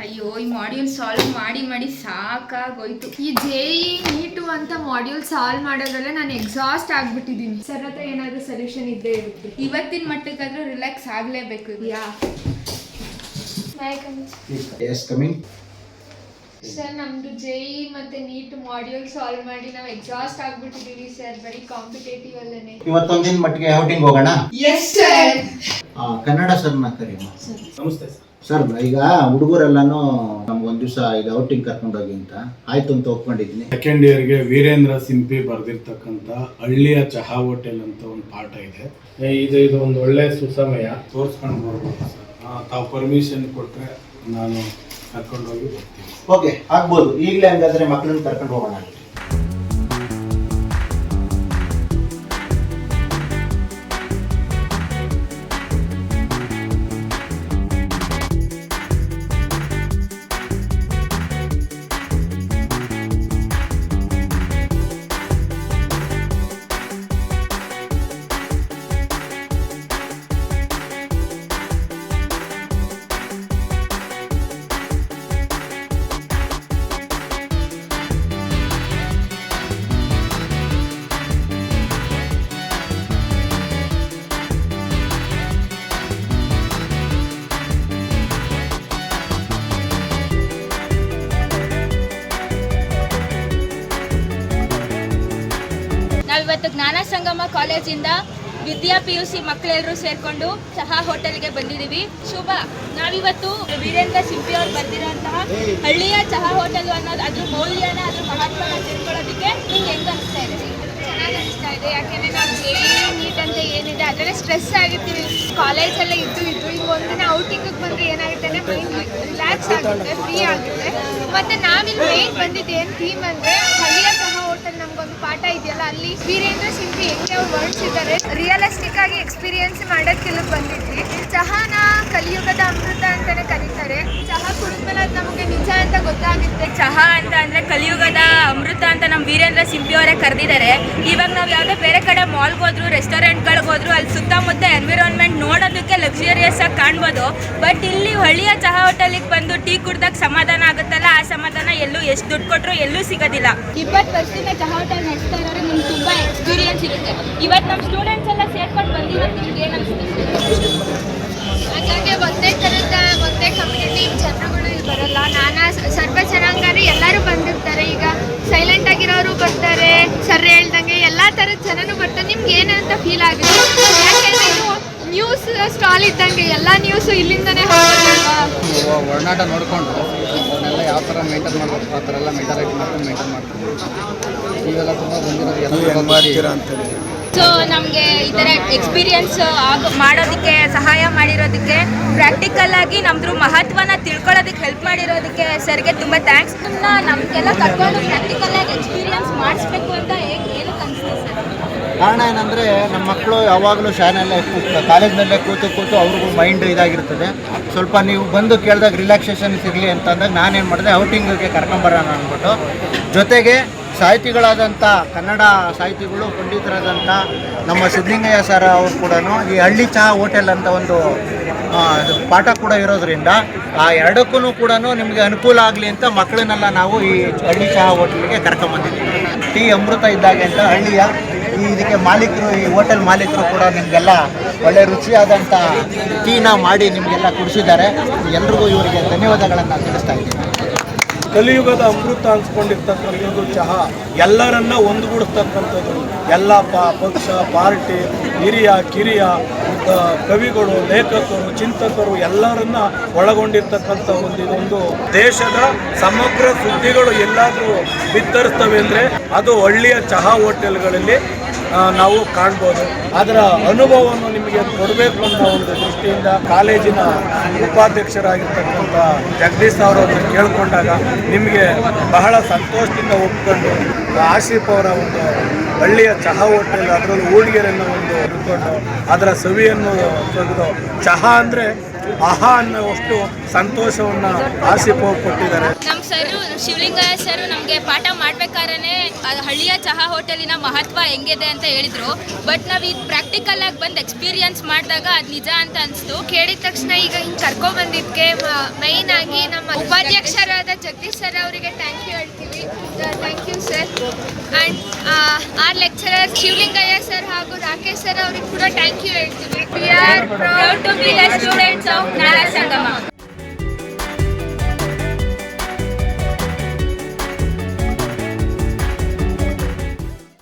ಅಯ್ಯೋ ಈ module solve ಮಾಡಿ ಸಾಕಾಗೋಯ್ತು. ಈ JEE ನೀಟು ಅಂತ ಮಾಡ್ಯೂಲ್ ಸಾಲ್ವ್ ಮಾಡೋದ್ರಲ್ಲೇ ನಾನು ಎಕ್ಸಾಸ್ಟ್ ಆಗ್ಬಿಟ್ಟಿದ್ದೀನಿ. ಸರ್ ಹತ್ರ ಏನಾದರೂ ಸೊಲ್ಯೂಷನ್ ಇದ್ದೇ ಇರುತ್ತೆ. ಇವತ್ತಿನ ಮಟ್ಟಕ್ಕಾದ್ರೂ ರಿಲ್ಯಾಕ್ಸ್ ಆಗಲೇಬೇಕು. ಸರ್ ನಮ್ದು JEE ಮತ್ತೆ ನೀಟ್ ಮಾಡ್ಯೂಲ್ ಸಾಲ್ವ್ ಮಾಡಿ ನಾವು ಎಕ್ಸಾಸ್ಟ್ ಆಗ್ಬಿಟ್ಟಿದೀವಿ ಸರ್. ಬರೀ ಕಾಂಪಿಟೇಟಿವ್ ಅಲ್ಲೇ. ಇವತ್ತೊಂದಿನ ಮಟ್ಟಿಗೆ ಔಟಿಂಗ್ ಹೋಗೋಣ. Yes sir. ಕನ್ನಡ ಸರ್ನ ಕರೀಮ. ನಮಸ್ತೆ ಸರ್. ಈಗ ಹುಡುಗರೆಲ್ಲಾನು ನಮ್ಗೊಂದ್ ದಿವಸ ಇದು ಔಟಿಂಗ್ ಕರ್ಕೊಂಡೋಗಿ ಅಂತ ಆಯ್ತು ಅಂತ ಒಪ್ಕೊಂಡಿದ್ದೀನಿ. ಸೆಕೆಂಡ್ ಇಯರ್ಗೆ ವೀರೇಂದ್ರ ಸಿಂಪಿ ಬರೆದಿರ್ತಕ್ಕಂಥ ಹಳ್ಳಿಯ ಚಹಾ ಹೋಟೆಲ್ ಅಂತ ಒಂದು ಪಾಠ ಇದೆ. ಇದು ಒಂದು ಒಳ್ಳೆ ಸುಸಮಯ ತೋರಿಸ್ಕೊಂಡು ಬರ್ಬೋದು ಸರ್. ತಾವು ಪರ್ಮಿಷನ್ ಕೊಟ್ಟರೆ ನಾನು ಕರ್ಕೊಂಡೋಗಿ ಬರ್ತೀನಿ. ಓಕೆ, ಆಗ್ಬೋದು. ಈಗಲೇ ಹಂಗಾದ್ರೆ ಮಕ್ಕಳನ್ನ ಕರ್ಕೊಂಡು ಹೋಗೋಣ. ನಾವಿವತ್ತು ಜ್ಞಾನ ಸಂಗಮ ಕಾಲೇಜಿಂದ ವಿದ್ಯಾ PUC ಮಕ್ಕಳೆಲ್ಲರೂ ಸೇರಿಕೊಂಡು ಚಹಾ ಹೋಟೆಲ್ಗೆ ಬಂದಿದ್ದೀವಿ. ಶುಭ. ನಾವಿವತ್ತು ವೀರೇಂದ್ರ ಸಿಂಪಿ ಅವರು ಬರೆದಿರೋಂತಹ ಹಳ್ಳಿಯ ಚಹಾ ಹೋಟೆಲ್ ಅನ್ನೋದು ಅದ್ರ ಮೌಲ್ಯನ ಅದ್ರ ಮಹತ್ವನ ತಿಳ್ಕೊಳ್ಳೋದಕ್ಕೆ ನಿಮ್ಗೆ ಹೆಂಗೆ ಅನಿಸ್ತಾ ಇದೆ? ಚೆನ್ನಾಗಿ ಅನಿಸ್ತಾ ಇದೆ. ಯಾಕೆಂದರೆ ನಾವು JEE ನೀಟ್ ಅಂತ ಏನಿದೆ ಅದರಲ್ಲೇ ಸ್ಟ್ರೆಸ್ ಆಗಿರ್ತೀವಿ. ಕಾಲೇಜೆಲ್ಲ ಇದ್ದು ಈಗ ಒಂದಿನ ಔಟಿಂಗಿಗೆ ಬಂದರೆ ಏನಾಗುತ್ತೆ ಅಂದರೆ ಮೈಂಡ್ ರಿಲ್ಯಾಕ್ಸ್ ಆಗುತ್ತೆ, ಫ್ರೀ ಆಗುತ್ತೆ. ಮತ್ತು ನಾವಿಲ್ಲಿ ಮೇನ್ ಬಂದಿದ್ದು ಏನು ಥೀಮ್ ಅಂದರೆ ಹಳ್ಳಿಯ ಚಹಾ ಹೋಟೆಲ್. ನಮಗೊಂದು ಪಾಠ ಇದೆಯಲ್ಲ, ಅಲ್ಲಿ ವೀರೇಂದ್ರ ಸಿಂಪಿ ಹೆಂಗೆ ಅವ್ರು ವರ್ಣಿಸಿದ್ದಾರೆ ರಿಯಲಿಸ್ಟಿಕ್ ಆಗಿ ಎಕ್ಸ್ಪೀರಿಯನ್ಸ್ ಮಾಡೋದಕ್ಕೆ ಇಲ್ಲಿ ಬಂದಿದ್ವಿ. ಚಹಾನ ಕಲಿಯುಗದ ಅಮೃತ ಅಂತಲೇ ಕರೀತಾರೆ. ಚಹಾ ಕುಡಿದ್ಮೇಲೆ ಅದು ನಮಗೆ ನಿಜ ಅಂತ ಗೊತ್ತಾಗುತ್ತೆ. ಚಹಾ ಅಂತ ಅಂದರೆ ಕಲಿಯುಗದ ಅಮೃತ ಅಂತ ನಮ್ಮ ವೀರೇಂದ್ರ ಸಿಂಪಿ ಅವರೇ ಕರೆದಿದ್ದಾರೆ. ಇವಾಗ ನಾವು ಯಾವುದೇ ಬೇರೆ ಕಡೆ ಮಾಲ್ಗೆ ಹೋದ್ರು, ರೆಸ್ಟೋರೆಂಟ್ಗಳಿಗೆ ಹೋದ್ರು, ಅಲ್ಲಿ ಸುತ್ತಮುತ್ತ ಎನ್ವಿರಾನ್ಮೆಂಟ್ ನೋಡೋದಕ್ಕೆ ಲಕ್ಸುರಿಯಸ್ ಆಗಿ ಕಾಣ್ಬೋದು. ಬಟ್ ಇಲ್ಲಿ ಹಳ್ಳಿಯ ಚಹಾ ಹೋಟೆಲಿಗೆ ಬಂದು ಟೀ ಕುಡ್ದಾಗ ಸಮಾಧಾನ ಆಗುತ್ತಲ್ಲ, ಆ ಸಮಾಧಾನ ಎಲ್ಲೂ ಎಷ್ಟು ದುಡ್ಡು ಕೊಟ್ಟರು ಎಲ್ಲೂ ಸಿಗೋದಿಲ್ಲ. 20 ವರ್ಷದಿಂದ ಚಹಾ ಹೋಟೆಲ್ ನಡೆಸ್ತಾ ಇರೋರು ನಿಮ್ಗೆ ತುಂಬ ಎಕ್ಸ್ಪೀರಿಯನ್ಸ್ ಇರುತ್ತೆ. ಇವತ್ತು ನಮ್ಮ ಸ್ಟೂಡೆಂಟ್ಸ್ ಎಲ್ಲ ಸೇರ್ಕೊಂಡು ಬಂದಿರೋದು ನಿಮ್ಗೆ ಏನು ಅನಿಸುತ್ತೆ? ಹಾಗಾಗಿ ಒಂದೇ ಥರದ ಒಂದೇ ಕಮ್ಯುನಿಟಿ ಜನಗಳು ಇಲ್ಲಿ ಬರಲ್ಲ. ನಾನಾ ಸರ್ವ ಜನಾಂಗರು ಎಲ್ಲರೂ ಬಂದಿರ್ತಾರೆ. ಈಗ ಸೈಲೆಂಟ್ ಆಗಿರೋರು ಬರ್ತಾರೆ, ಸರ್ ಹೇಳ್ದಂಗೆ ಎಲ್ಲ ಥರದ ಜನನೂ ಬರ್ತಾರೆ. ನಿಮ್ಗೆ ಏನಂತ ಫೀಲ್ ಆಗುತ್ತೆ? ಯಾಕೆಂದರೆ ಇದು ನ್ಯೂಸ್ ಸ್ಟಾಲ್ ಇದ್ದಂಗೆ ಎಲ್ಲ ನ್ಯೂಸು ಇಲ್ಲಿಂದನೇ ಹೋಗೋದಲ್ವಾ? ಒಡನಾಟ ನೋಡಿಕೊಂಡು ಅವನ್ನೆಲ್ಲ ಯಾವ ಥರ ಮೇಂಟೈನ್ ಮಾಡಬೇಕು ಆ ಥರ ಎಲ್ಲ ಮೆಂಟಾಲಿಟಿ ಮೇಂಟೈನ್ ಮಾಡ್ತೀವಿ. ಇವೆಲ್ಲ ತುಂಬ ಬಂದಿರೋದು. ಸೊ ನಮಗೆ ಈ ಥರ ಎಕ್ಸ್ಪೀರಿಯನ್ಸ್ ಮಾಡೋದಕ್ಕೆ ಸಹಾಯ ಮಾಡಿರೋದಕ್ಕೆ, ಪ್ರಾಕ್ಟಿಕಲ್ ಆಗಿ ನಮ್ದ್ರ ಮಹತ್ವನ ತಿಳ್ಕೊಳ್ಳೋದಕ್ಕೆ ಹೆಲ್ಪ್ ಮಾಡಿರೋದಕ್ಕೆ ಸರ್ಗೆ ತುಂಬ ಥ್ಯಾಂಕ್ಸ್. ನಮಗೆಲ್ಲ ಕರ್ಕೊಂಡು ಪ್ರಾಕ್ಟಿಕಲ್ ಆಗಿ ಎಕ್ಸ್ಪೀರಿಯನ್ಸ್ ಮಾಡಿಸ್ಬೇಕು ಅಂತ ಏನಕ್ಕೆ ಅನಿಸ್ತದೆ ಸರ್? ಕಾರಣ ಏನಂದರೆ ನಮ್ಮ ಮಕ್ಕಳು ಯಾವಾಗಲೂ ಶಾಲೆಯಲ್ಲೇ ಕಾಲೇಜ್ನಲ್ಲೇ ಕೂತು ಅವ್ರಿಗೂ ಮೈಂಡ್ ಇದಾಗಿರ್ತದೆ. ಸ್ವಲ್ಪ ನೀವು ಬಂದು ಕೇಳಿದಾಗ ರಿಲ್ಯಾಕ್ಸೇಷನ್ ಸಿಗಲಿ ಅಂತಂದಾಗ ನಾನೇನು ಮಾಡಿದೆ, ಔಟಿಂಗಿಗೆ ಕರ್ಕೊಂಬರೋಣ ಅಂದ್ಬಿಟ್ಟು, ಜೊತೆಗೆ ಸಾಹಿತಿಗಳಾದಂಥ ಕನ್ನಡ ಸಾಹಿತಿಗಳು ಪಂಡಿತರಾದಂಥ ನಮ್ಮ ಸಿದ್ಧಲಿಂಗಯ್ಯ ಸರ್ ಅವರು ಕೂಡ ಈ ಹಳ್ಳಿ ಚಹಾ ಹೋಟೆಲ್ ಅಂತ ಒಂದು ಪಾಠ ಕೂಡ ಇರೋದ್ರಿಂದ ಆ ಎರಡಕ್ಕೂ ಕೂಡ ನಿಮಗೆ ಅನುಕೂಲ ಆಗಲಿ ಅಂತ ಮಕ್ಕಳನ್ನೆಲ್ಲ ನಾವು ಈ ಹಳ್ಳಿ ಚಹಾ ಹೋಟೆಲ್ಗೆ ಕರ್ಕೊಂಬಂದಿದ್ದೀವಿ. ಟೀ ಅಮೃತ ಇದ್ದಾಗೆ ಅಂತ ಹಳ್ಳಿಯ ಇದಕ್ಕೆ ಮಾಲೀಕರು, ಈ ಹೋಟೆಲ್ ಮಾಲೀಕರು ಕೂಡ ನಿಮಗೆಲ್ಲ ಒಳ್ಳೆ ರುಚಿಯಾದಂಥ ಟೀನ ಮಾಡಿ ನಿಮಗೆಲ್ಲ ಕುಡಿಸಿದ್ದಾರೆ. ಎಲ್ರಿಗೂ ಇವರಿಗೆ ಧನ್ಯವಾದಗಳನ್ನು ತಿಳಿಸ್ತಾ ಇದ್ದೀನಿ. ಕಲಿಯುಗದ ಅಮೃತ ಅನ್ಸ್ಕೊಂಡಿರ್ತಕ್ಕಂಥದ್ದು ಚಹಾ ಎಲ್ಲರನ್ನ ಒಂದುಗೂಡಿಸ್ತಕ್ಕಂಥದ್ದು. ಎಲ್ಲ ಪಕ್ಷ, ಪಾರ್ಟಿ, ಹಿರಿಯ ಕಿರಿಯ, ಕವಿಗಳು, ಲೇಖಕರು, ಚಿಂತಕರು ಎಲ್ಲರನ್ನ ಒಳಗೊಂಡಿರ್ತಕ್ಕಂಥ ಇದೊಂದು ದೇಶದ ಸಮಗ್ರ ಸುದ್ದಿಗಳು ಎಲ್ಲಾದರೂ ಬಿತ್ತರಿಸ್ತವೆ ಅಂದರೆ ಅದು ಹಳ್ಳಿಯ ಚಹಾ ಹೋಟೆಲ್ಗಳಲ್ಲಿ ನಾವು ಕಾಣ್ಬೋದು. ಅದರ ಅನುಭವವನ್ನು ನಿಮಗೆ ಕೊಡಬೇಕು ಅನ್ನೋ ಒಂದು ದೃಷ್ಟಿಯಿಂದ ಕಾಲೇಜಿನ ಉಪಾಧ್ಯಕ್ಷರಾಗಿರ್ತಕ್ಕಂಥ ಜಗದೀಶ್ ಅವರನ್ನು ಕೇಳಿಕೊಂಡಾಗ ನಿಮಗೆ ಬಹಳ ಸಂತೋಷದಿಂದ ಒಪ್ಕೊಂಡು ಆಶೀಫ್ ಅವರ ಒಂದು ಹಳ್ಳಿಯ ಚಹಾ ಹೋಟೆಲ್ ಅದರಲ್ಲಿ ಊಳಿಗೆರೆಯನ್ನು ಒಂದು ಹಿಡ್ಕೊಂಡು ಅದರ ಸವಿಯನ್ನು ತೆಗೆದು ಚಹಾ ಅಂದರೆ ಆಹಾ ಅನ್ನೋವಷ್ಟು ಸಂತೋಷವನ್ನು ಆಸಿಫ್ ಅವ್ರು ಕೊಟ್ಟಿದ್ದಾರೆ. ನಮ್ಮ ಸರು ಶಿವಲಿಂಗಯ್ಯ ಸರ್ ನಮಗೆ ಪಾಠ ಮಾಡ್ಬೇಕಾದ್ರೆ ಹಳ್ಳಿಯ ಚಹಾ ಹೋಟೆಲಿನ ಮಹತ್ವ ಹೆಂಗಿದೆ ಅಂತ ಹೇಳಿದ್ರು. ಬಟ್ ನಾವು ಇದು ಪ್ರಾಕ್ಟಿಕಲ್ ಆಗಿ ಬಂದು ಎಕ್ಸ್ಪೀರಿಯನ್ಸ್ ಮಾಡಿದಾಗ ಅದು ನಿಜ ಅಂತ ಅನಿಸ್ತು. ಕೇಳಿದ ತಕ್ಷಣ ಈಗ ಹಿಂಗೆ ಕರ್ಕೊಂಡ್ಬಂದಿದ್ದಕ್ಕೆ ಮೈನ್ ಆಗಿ ನಮ್ಮ ಉಪಾಧ್ಯಕ್ಷರಾದ ಜಗದೀಶ್ ಸರ್ ಅವರಿಗೆ ಥ್ಯಾಂಕ್ ಯು ಹೇಳ್ತೀವಿ. Thank you sir. And our lecturer Shivalingaiah sir ಹಾಗೂ ರಾಕೇಶ್ ಸರ್ ಅವ್ರಿಗೆ ಕೂಡ ಥ್ಯಾಂಕ್ ಯು ಹೇಳ್ತೀವಿ. We are proud to be the students of Nala Sangama.